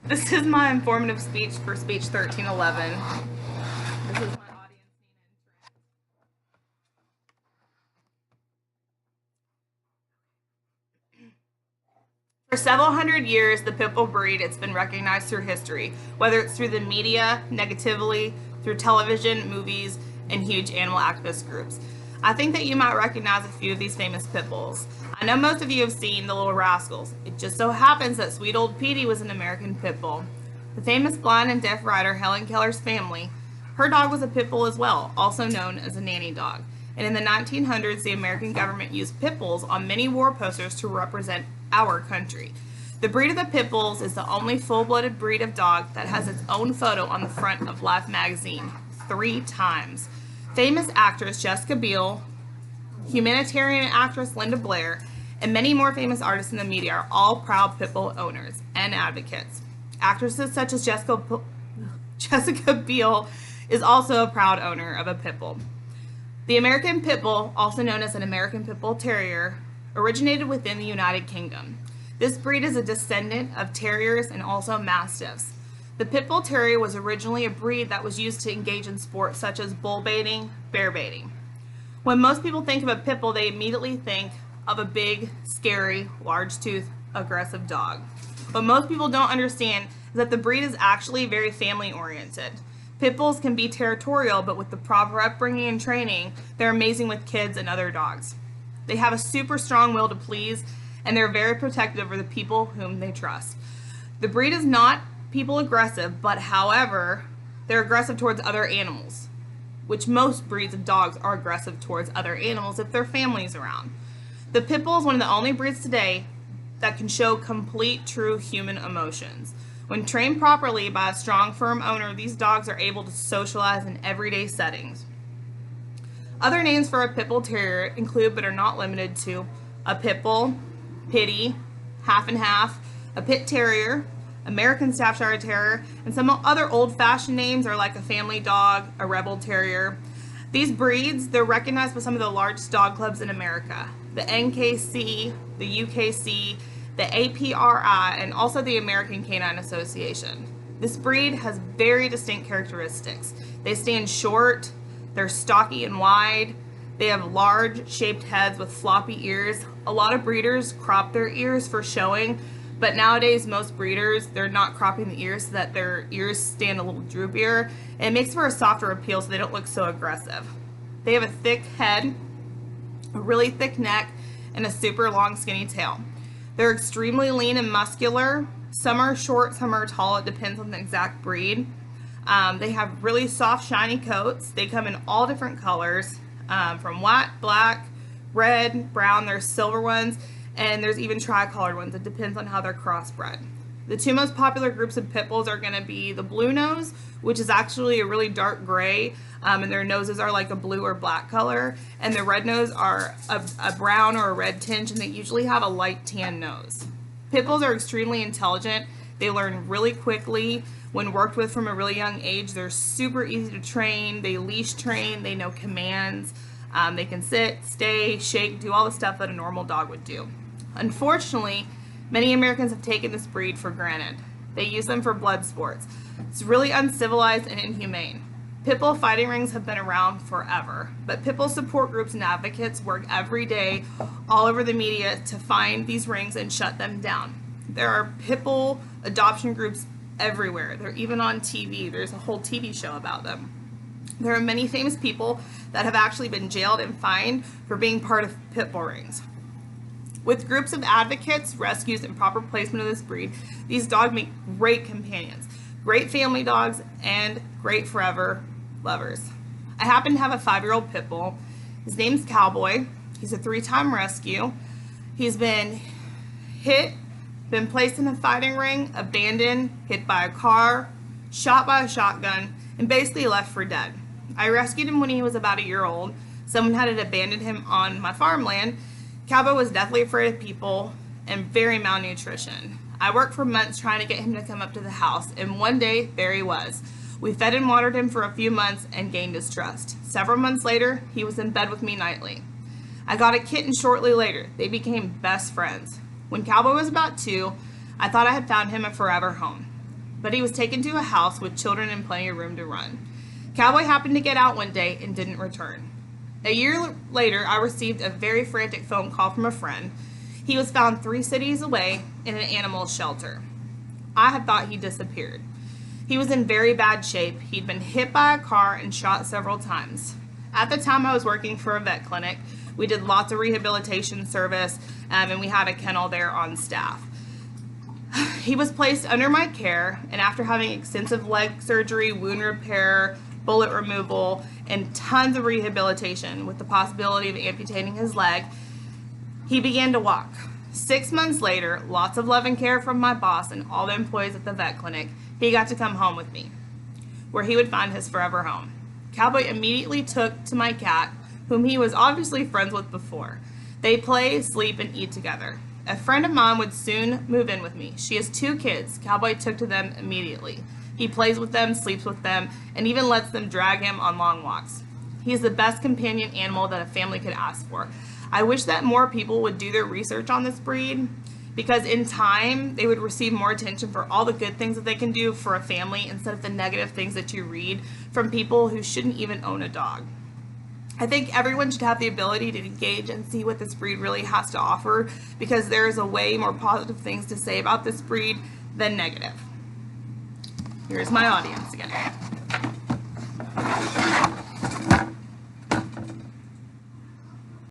This is my informative speech for speech 1311. This is my audience. For several hundred years, the pit bull breed has been recognized through history, whether it's through the media, negatively, through television, movies, and huge animal activist groups. I think that you might recognize a few of these famous pit bulls. I know most of you have seen The Little Rascals. It just so happens that sweet old Petey was an American pit bull. The famous blind and deaf writer Helen Keller's family, her dog was a pit bull as well, also known as a nanny dog. And in the 1900s, the American government used pit bulls on many war posters to represent our country. The breed of the pit bulls is the only full-blooded breed of dog that has its own photo on the front of Life magazine 3 times. Famous actress Jessica Biel, humanitarian actress Linda Blair, and many more famous artists in the media are all proud pit bull owners and advocates. Actresses such as Jessica Biel is also a proud owner of a pit bull. The American Pit Bull, also known as an American Pit Bull Terrier, originated within the United Kingdom. This breed is a descendant of terriers and also mastiffs. The Pit Bull Terrier was originally a breed that was used to engage in sports such as bull baiting, bear baiting. When most people think of a pit bull, they immediately think of a big, scary, large-toothed, aggressive dog. What most people don't understand is that the breed is actually very family-oriented. Pit bulls can be territorial, but with the proper upbringing and training, they're amazing with kids and other dogs. They have a super strong will to please, and they're very protective over the people whom they trust. The breed is not people aggressive, but however, they're aggressive towards other animals, which most breeds of dogs are aggressive towards other animals if their family's around. The pit bull is one of the only breeds today that can show complete, true human emotions. When trained properly by a strong, firm owner, these dogs are able to socialize in everyday settings. Other names for a pit bull terrier include, but are not limited to, a pit bull, pitty, half and half, a pit terrier, American Staffordshire Terrier, and some other old-fashioned names are like a family dog, a rebel terrier. These breeds, they're recognized by some of the largest dog clubs in America, the NKC, the UKC, the APRI, and also the American Canine Association. This breed has very distinct characteristics. They stand short, they're stocky and wide, they have large shaped heads with floppy ears. A lot of breeders crop their ears for showing, but nowadays most breeders, they're not cropping the ears so that their ears stand a little droopier, and it makes for a softer appeal so they don't look so aggressive. They have a thick head, a really thick neck, and a super long skinny tail. They're extremely lean and muscular. Some are short, some are tall. It depends on the exact breed. They have really soft, shiny coats. They come in all different colors, from white, black, red, brown. There's silver ones, and there's even tri-colored ones. It depends on how they're crossbred. The 2 most popular groups of pit bulls are going to be the blue nose, which is actually a really dark gray, and their noses are like a blue or black color, and the red nose are a brown or a red tinge, and they usually have a light tan nose. Pit bulls are extremely intelligent. They learn really quickly. When worked with from a really young age, they're super easy to train. They leash train. They know commands. They can sit, stay, shake, do all the stuff that a normal dog would do. Unfortunately, many Americans have taken this breed for granted. They use them for blood sports. It's really uncivilized and inhumane. Pit bull fighting rings have been around forever, but pit bull support groups and advocates work every day all over the media to find these rings and shut them down. There are pit bull adoption groups everywhere. They're even on TV. There's a whole TV show about them. There are many famous people that have actually been jailed and fined for being part of pit bull rings. With groups of advocates, rescues, and proper placement of this breed, these dogs make great companions, great family dogs, and great forever lovers. I happen to have a 5-year-old pit bull. His name's Cowboy. He's a 3-time rescue. He's been hit, been placed in a fighting ring, abandoned, hit by a car, shot by a shotgun, and basically left for dead. I rescued him when he was about a year old. Someone had abandoned him on my farmland. Cowboy was deathly afraid of people and very malnutrition. I worked for months trying to get him to come up to the house, and one day, there he was. We fed and watered him for a few months and gained his trust. Several months later, he was in bed with me nightly. I got a kitten shortly later. They became best friends. When Cowboy was about 2, I thought I had found him a forever home. but he was taken to a house with children and plenty of room to run. Cowboy happened to get out one day and didn't return. A year later, I received a very frantic phone call from a friend. He was found 3 cities away in an animal shelter. I had thought he disappeared. He was in very bad shape. He'd been hit by a car and shot several times. At the time, I was working for a vet clinic. We did lots of rehabilitation service, and we had a kennel there on staff. He was placed under my care, and after having extensive leg surgery, wound repair, bullet removal, and tons of rehabilitation with the possibility of amputating his leg, he began to walk. 6 months later, lots of love and care from my boss and all the employees at the vet clinic, he got to come home with me, where he would find his forever home. Cowboy immediately took to my cat, whom he was obviously friends with before. They play, sleep, and eat together. A friend of mine would soon move in with me. She has 2 kids. Cowboy took to them immediately. He plays with them, sleeps with them, and even lets them drag him on long walks. He is the best companion animal that a family could ask for. I wish that more people would do their research on this breed, because in time they would receive more attention for all the good things that they can do for a family instead of the negative things that you read from people who shouldn't even own a dog. I think everyone should have the ability to engage and see what this breed really has to offer, because there is a way more positive things to say about this breed than negative. Here's my audience again.